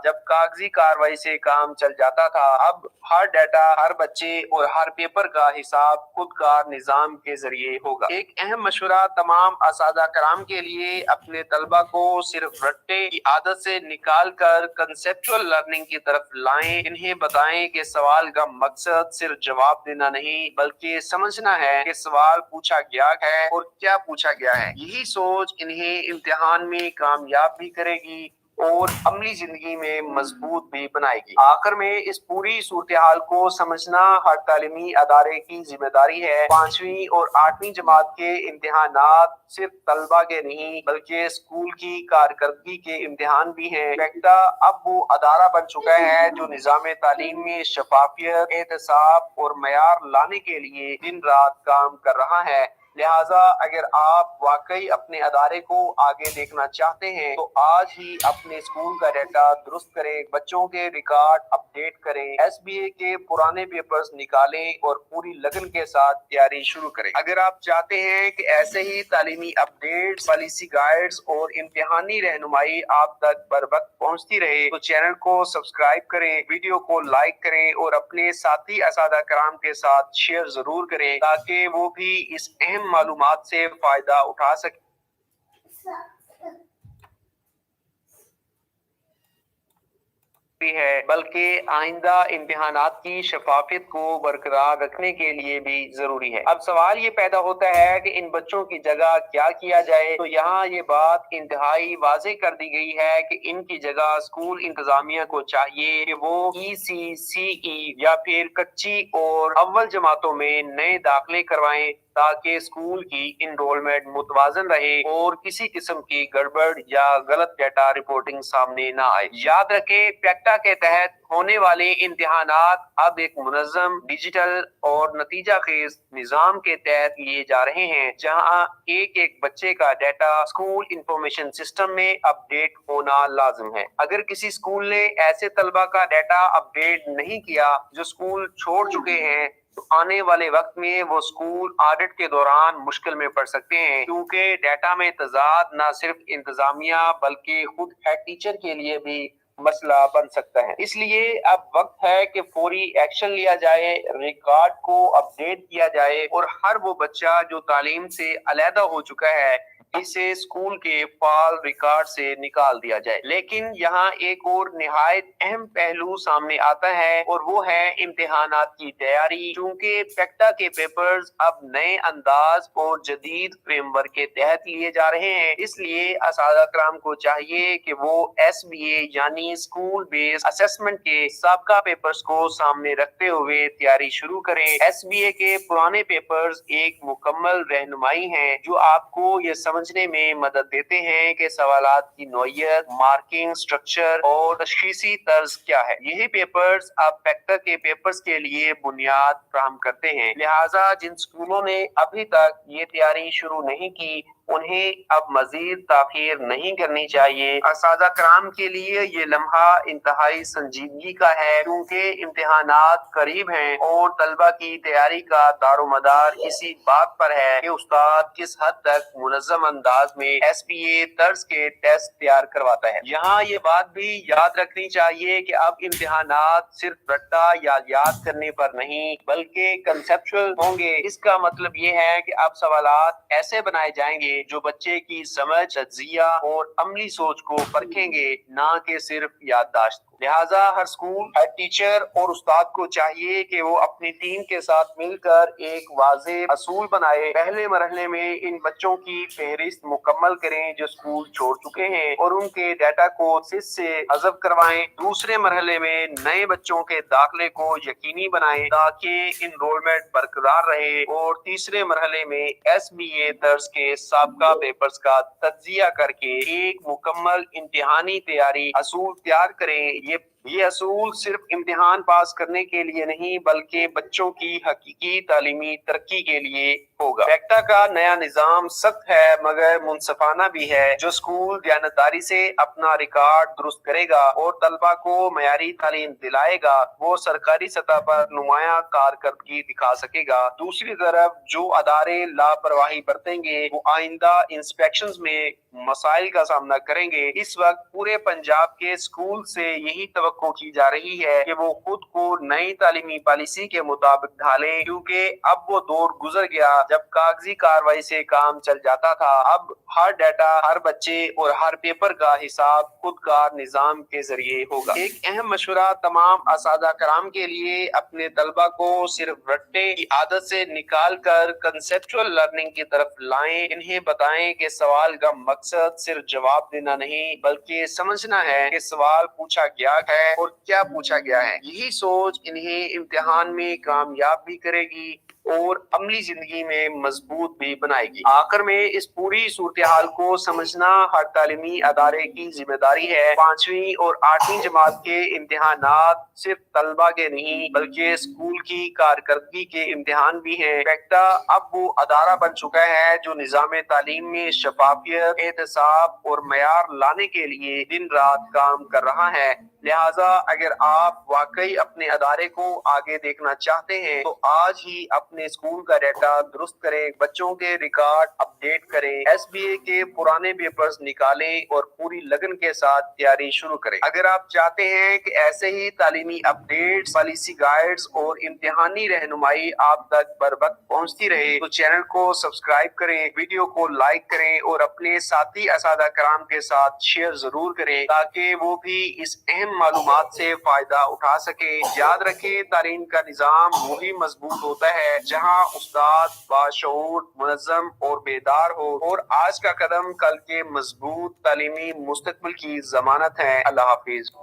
जब कागजी कार्रवाई से काम चल जाता था, अब हर डाटा, हर बच्चे और हर पेपर का हिसाब खुदकार निजाम के जरिए होगा। एक अहम मशवरा तमाम असादा कराम के लिए, अपने तलबा को सिर्फ रट्टे की आदत से निकाल कर कंसेप्चुअल लर्निंग की तरफ लाएं। इन्हें बताएं कि सवाल का मकसद सिर्फ जवाब देना नहीं, बल्कि समझना है कि सवाल पूछा गया है और क्या पूछा गया है। यही सोच इन्हें इम्तिहान में कामयाब भी करेगी और अमली जिंदगी में मजबूत भी बनाएगी। आखिर में इस पूरी सूरत हाल को समझना हर तालीमी अदारे की जिम्मेदारी है। 5वीं और 8वीं जमात के इम्तिहानात सिर्फ तलबा के नहीं, बल्कि स्कूल की कारकर्दगी के इम्तिहान भी हैं। पेक्टा अब वो अदारा बन चुका है जो निजाम तालीम में शफाफियत, एहतसाब और मयार लाने के लिए दिन रात काम कर रहा है। लिहाजा अगर आप वाकई अपने अदारे को आगे देखना चाहते हैं तो आज ही अपने स्कूल का डाटा दुरुस्त करें, बच्चों के रिकॉर्ड अपडेट करें, एसबीए के पुराने पेपर्स निकालें और पूरी लगन के साथ तैयारी शुरू करें। अगर आप चाहते हैं कि ऐसे ही तालीमी अपडेट्स, पॉलिसी गाइड्स और इम्तिहानी रहनुमाई आप तक बर वक्त पहुँचती रहे तो चैनल को सब्सक्राइब करें, वीडियो को लाइक करें और अपने साथी असादा कराम के साथ शेयर जरूर करें ताकि वो भी इस अहम मालूमात से फायदा उठा सके है, बल्कि आइंदा इम्तिहानात की शफाफियत को बरकरार रखने के लिए भी जरूरी है। अब सवाल ये पैदा होता है कि इन बच्चों की जगह क्या किया जाए, तो यहाँ ये बात इंतहाई वाज़ेह कर दी गई है कि इनकी जगह स्कूल इंतजामिया को चाहिए कि वो ECCE या फिर कच्ची और अव्वल जमातों में नए दाखिले करवाएं ताकि स्कूल की इनरोलमेंट मुतवाजन रहे और किसी किस्म की गड़बड़ या गलत डाटा रिपोर्टिंग सामने ना आए। याद रखें, पेक्टा के तहत होने वाले इम्तिहानात अब एक मुनज़्ज़म, डिजिटल और नतीजा खेज निजाम के तहत लिए जा रहे हैं, जहां एक एक बच्चे का डाटा स्कूल इंफॉर्मेशन सिस्टम में अपडेट होना लाजिम है। अगर किसी स्कूल ने ऐसे तलबा का डाटा अपडेट नहीं किया जो स्कूल छोड़ चुके हैं तो आने वाले वक्त में वो स्कूल ऑडिट के दौरान मुश्किल में पड़ सकते हैं, क्योंकि डाटा में तजाद न सिर्फ इंतजामिया बल्कि खुद हेड टीचर के लिए भी मसला बन सकता है। इसलिए अब वक्त है कि फौरी एक्शन लिया जाए, रिकॉर्ड को अपडेट किया जाए और हर वो बच्चा जो तालीम से अलहदा हो चुका है इसे स्कूल के फाल रिकॉर्ड से निकाल दिया जाए। लेकिन यहाँ एक और निहायत अहम पहलू सामने आता है और वो है इम्तिहानात की तैयारी। चूंकि पेक्टा के पेपर्स अब नए अंदाज और जदीद फ्रेमवर्क के तहत लिए जा रहे हैं, इसलिए असादा कराम को चाहिए कि वो SBA यानी स्कूल बेस्ड असेसमेंट के साबका पेपर्स को सामने रखते हुए तैयारी शुरू करें। SBA के पुराने पेपर्स एक मुकम्मल रहनुमाई हैं जो आपको ये समझने में मदद देते हैं कि सवालात की नौइयत, मार्किंग स्ट्रक्चर और तशखीसी तर्ज क्या है। यही पेपर्स अब पेक्टा के पेपर्स के लिए बुनियाद फराहम करते हैं। लिहाजा जिन स्कूलों ने अभी तक ये तैयारी शुरू नहीं की उन्हें अब मजीद ताखीर नहीं करनी चाहिए। असादा कराम के लिए ये लम्हा इंतहाई संजीदगी का है, क्योंकि इम्तिहानात करीब हैं और तलबा की तैयारी का दारोमदार इसी बात पर है कि उस्ताद किस हद तक मुनज़्ज़म अंदाज में SBA तर्ज के टेस्ट तैयार करवाता है। यहाँ ये बात भी याद रखनी चाहिए कि अब इम्तिहानात सिर्फ रट्टा या याद करने पर नहीं बल्कि कंसेप्चुअल होंगे। इसका मतलब ये है कि अब सवालात ऐसे बनाए जाएंगे जो बच्चे की समझ, तज्जिया और अमली सोच को परखेंगे, ना कि सिर्फ याददाश्त। लिहाजा हर स्कूल, हर टीचर और उस्ताद को चाहिए कि वो अपनी टीम के साथ मिलकर एक वाज़ेह असूल बनाए। पहले मरहले में इन बच्चों की फहरिस्त मुकम्मल करें जो स्कूल छोड़ चुके हैं और उनके डाटा को सिस से हज़फ करवाएं। दूसरे मरहले में नए बच्चों के दाखिले को यकीनी बनाएं ताकि इनरोलमेंट बरकरार रहे और तीसरे मरहले में SBA दर्ज के साबका पेपर्स का तज्जिया करके एक मुकम्मल इम्तिहानी तैयारी असूल तैयार करें। ये یہ اصول صرف امتحان پاس کرنے کے لیے نہیں بلکہ بچوں کی حقیقی تعلیمی ترقی کے لیے ہوگا۔ پیکٹا کا نیا نظام سخت ہے مگر منصفانہ بھی ہے۔ جو اسکول دیانتداری سے اپنا ریکارڈ درست کرے گا اور طلبہ کو معیاری تعلیم دلائے گا وہ سرکاری سطح پر نمایاں کارکردگی دکھا سکے گا۔ دوسری طرف جو ادارے لاپرواہی برتیں گے وہ آئندہ انسپیکشنز میں مسائل کا سامنا کریں گے۔ اس وقت پورے پنجاب کے اسکول سے یہی توقع کی جا رہی ہے کہ وہ خود کو نئی تعلیمی پالیسی کے مطابق ڈھالیں کیونکہ اب وہ دور گزر گیا جب کاغذی کاروائی سے کام چل جاتا تھا۔ اب ہر ڈیٹا، ہر بچے اور ہر پیپر کا حساب خود کار نظام کے ذریعے ہوگا۔ ایک اہم مشورہ تمام اساتذہ کرام کے لیے اپنے طلبہ کو صرف رٹنے کی عادت سے نکال کر کنسیپچول لرننگ کی طرف لائیں۔ انہیں بتائیں کہ سوال کا مقصد صرف جواب دینا نہیں بلکہ سمجھنا ہے کہ سوال پوچھا گیا ہے اور کیا پوچھا گیا ہے۔ یہی سوچ انہیں امتحان میں کامیاب بھی کرے گی اور عملی زندگی میں مضبوط بھی بنائے گی۔ آخر میں اس پوری صورتحال کو سمجھنا ہر تعلیمی ادارے کی ذمہ داری ہے۔ 5ویں اور 8ویں جماعت کے امتحانات صرف طلبہ کے نہیں بلکہ اسکول کی کارکردگی کے امتحان بھی ہیں۔ پیکٹا اب وہ ادارہ بن چکا ہے جو نظام تعلیم میں شفافیت، احتساب اور معیار لانے کے لیے دن رات کام کر رہا ہے۔ لہٰذا اگر آپ واقعی اپنے ادارے کو آگے دیکھنا چاہتے ہیں تو آج ہی اپنے اسکول کا ڈیٹا درست کریں، بچوں کے ریکارڈ اپ ڈیٹ کریں، ایس بی اے کے پرانے پیپرز نکالیں اور پوری لگن کے ساتھ تیاری شروع کریں۔ اگر آپ چاہتے ہیں کہ ایسے ہی تعلیمی اپ ڈیٹس، پالیسی گائیڈز اور امتحانی رہنمائی آپ تک بر وقت پہنچتی رہے تو چینل کو سبسکرائب کریں، ویڈیو کو لائک کریں اور اپنے ساتھی اساتذہ کرام کے ساتھ شیئر ضرور کریں تاکہ وہ بھی اس اہم معلومات سے فائدہ اٹھا سکیں۔ یاد رکھیں تعلیم کا نظام وہی مضبوط ہوتا ہے جہاں استاد باشعور، منظم اور بیدار ہو، اور آج کا قدم کل کے مضبوط تعلیمی مستقبل کی ضمانت ہے۔ اللہ حافظ۔